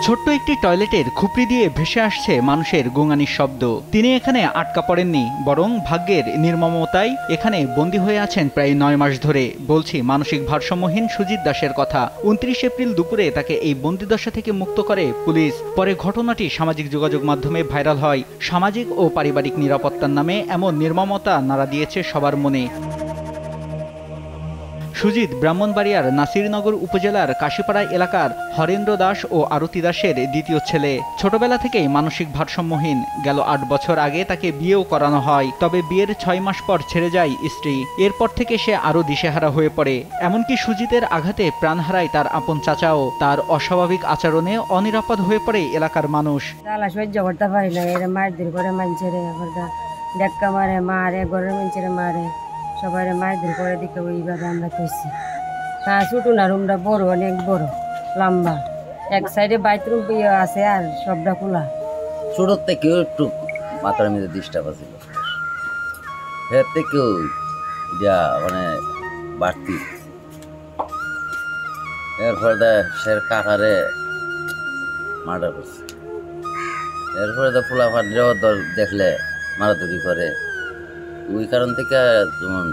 ছোট্ট একটি টয়লেটের খুপড়ি দিয়ে ভেসে আসছে মানুষের গোঙানির শব্দ। তিনি এখানে আটকা পড়েননি, বরং ভাগ্যের নির্মমতায় এখানে বন্দী হয়ে আছেন প্রায় ৯ মাস ধরে। বলছি মানসিক ভারসাম্যহীন সুজিত দাসের কথা। ২৯ এপ্রিল দুপুরে তাকে এই বন্দিদশা থেকে মুক্ত করে পুলিশ। পরে ঘটনাটি সামাজিক যোগাযোগ মাধ্যমে ভাইরাল হয়। সামাজিক ও পারিবারিক নিরাপত্তার নামে এমন নির্মমতা নাড়া দিয়েছে সবার মনে। সুজিত ব্রাহ্মণবাড়িয়ার নাসিরনগর উপজেলার কাশীপাড়া এলাকার হরেন্দ্র দাস ও আরতি দাসের দ্বিতীয় ছেলে। ছোটবেলা থেকেই মানসিক ভারসাম্যহীন। গেল ৮ বছর আগে তাকে বিয়েও করানো হয়, তবে বিয়ের ৬ মাস পর ছেড়ে যায় স্ত্রী। এরপর থেকে সে আরও দিশেহারা হয়ে পড়ে। এমনকি সুজিতের আঘাতে প্রাণ হারায় তার আপন চাচাও। তার অস্বাভাবিক আচরণে অনিরাপদ হয়ে পড়ে এলাকার মানুষ। সহ্য করতে পারি না, এর মারধর করে মানুষের দেখা মারে, মারে ঘরের মানুষের মারে, সবাই মারধর করে দিকে ওইভাবে আমরা করছি। তা ছোটো না, রুমটা বড়, অনেক বড়, লম্বা। এক সাইডে বাথরুম আছে আর সবটা খোলা। ছোটোর থেকেও একটু মাথার মধ্যে ডিস্টার্ব আছিল, এর থেকেও যা মানে বাড়তি। এরপরে সে কাকারে মার্ডার করছে। এরপরে তো ফুলাফাটিরাও দেখলে মারাধরি করে, ওই কারণ থেকে যেমন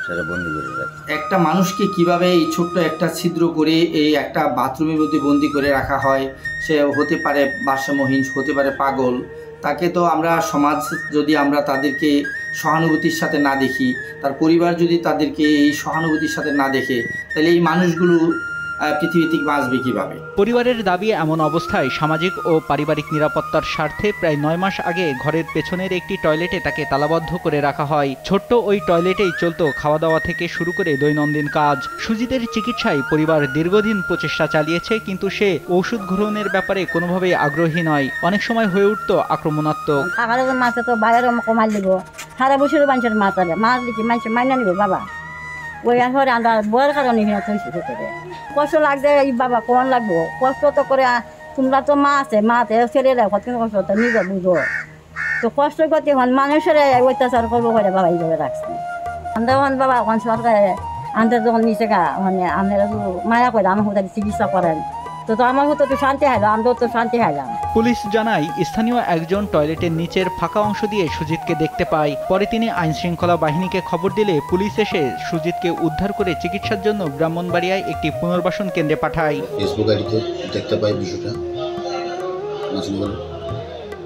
সেটা বন্দি করে রাখে। একটা মানুষকে কিভাবে এই ছোট্ট একটা ছিদ্র করে এই একটা বাথরুমের মধ্যে বন্দি করে রাখা হয়, সে হতে পারে ভারসাম্যহীন, হতে পারে পাগল। তাকে তো আমরা সমাজ যদি আমরা তাদেরকে সহানুভূতির সাথে না দেখি, তার পরিবার যদি তাদেরকে এই সহানুভূতির সাথে না দেখে, তাহলে এই মানুষগুলো পৃথিবী থেকে বাঁচবে কিভাবে? পরিবারের দাবি, এমন অবস্থায় সামাজিক ও পারিবারিক নিরাপত্তার স্বার্থে প্রায় ৯ মাস আগে ঘরের পেছনের একটি টয়লেটে তাকে তালাবদ্ধ করে রাখা হয়। ছোট্ট ওই টয়লেটেই চলত খাওয়া দাওয়া থেকে শুরু করে দৈনন্দিন কাজ। সুজিতের চিকিৎসায় পরিবার দীর্ঘদিন প্রচেষ্টা চালিয়েছে, কিন্তু সে ওষুধ গ্রহণের ব্যাপারে কোনোভাবেই আগ্রহী নয়। অনেক সময় হয়ে উঠত আক্রমণাত্মক। মাথা তো বাইরে কমাল দিব, সারা বছর মানুষের মাথারে মাছ দিচ্ছি, মানুষ মাইনা নিব বাবা। ওই আসলে আমরা বয়ের কারণে কষ্ট লাগছে, এই বাবা কোন লাগবো, কষ্ট তো করে। তোমরা তো মা আছে, মাতে ছেড়ে দেয়, কত কষ্ট তো নিজে বুঝো। তো কষ্ট করতে হন মানুষের অত্যাচার করবো করে বাবা এইভাবে রাখছি। আমরা হন বাবা এখন সরকারে আমাদের যখন নিচে গা মানে আমরা মায়া করে আমার হতে চিকিৎসা করেন, তো আমার হতো তো শান্তি হাইলাম, আমরা তো শান্তি হাইলাম। পুলিশ জানায়, স্থানীয় একজন টয়লেটের নিচের ফাঁকা অংশ দিয়ে সুজিতকে দেখতে পায়। পরে তিনি আইনশৃঙ্খলা বাহিনীকে খবর দিলে পুলিশ এসে সুজিতকে উদ্ধার করে চিকিৎসার জন্য ব্রাহ্মণবাড়িয়ায় একটি পুনর্বাসন কেন্দ্রে পাঠায়। ফেসবুক আইডিতে দেখতে পাই বিষয়টা,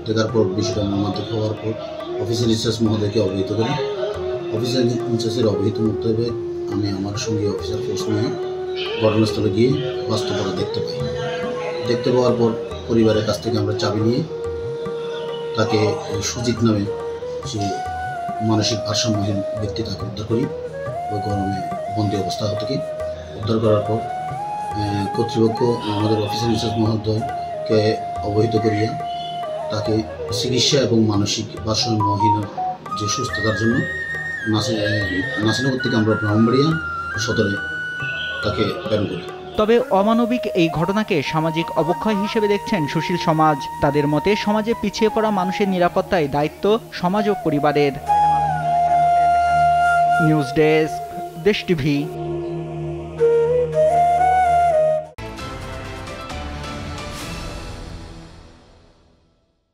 দেখার পর বিষয়টা মর্মান্তিক হওয়ার পর অফিসার ইনচার্জ মহোদয়কে অবহিত করি। অফিসার ইনচার্জের অবহিত মোতাবেক আমি আমার সঙ্গে অফিসার ফোর্স নিয়ে ঘটনাস্থলে গিয়ে বাস্তবতা দেখতে পাই। দেখতে পাওয়ার পর পরিবারের কাছ থেকে আমরা চাবি নিয়ে তাকে সুজিত নামে সে মানসিক ভারসাম্যহীন ব্যক্তি তাকে উদ্ধার করি। ওই গরমে বন্দি অবস্থা থেকে উদ্ধার করার পর কর্তৃপক্ষ আমাদের অফিসার ইনচার্জ মহোদয়কে অবহিত করিয়া তাকে চিকিৎসা এবং মানসিক ভারসাম্যহীন যে সুস্থতার জন্য নাসিরনগর থেকে আমরা ব্রাহ্মণবাড়িয়া সদরে তাকে প্রেরণ করি। তবে অমানবিক এই ঘটনাকে সামাজিক অবক্ষয় হিসেবে দেখছেন সুশীল সমাজ। তাদের মতে সমাজে পিছিয়ে পড়া মানুষের নিরাপত্তায় দায়িত্ব সমাজ ও পরিবারের। নিউজ ডেস্ক, দেশ টিভি।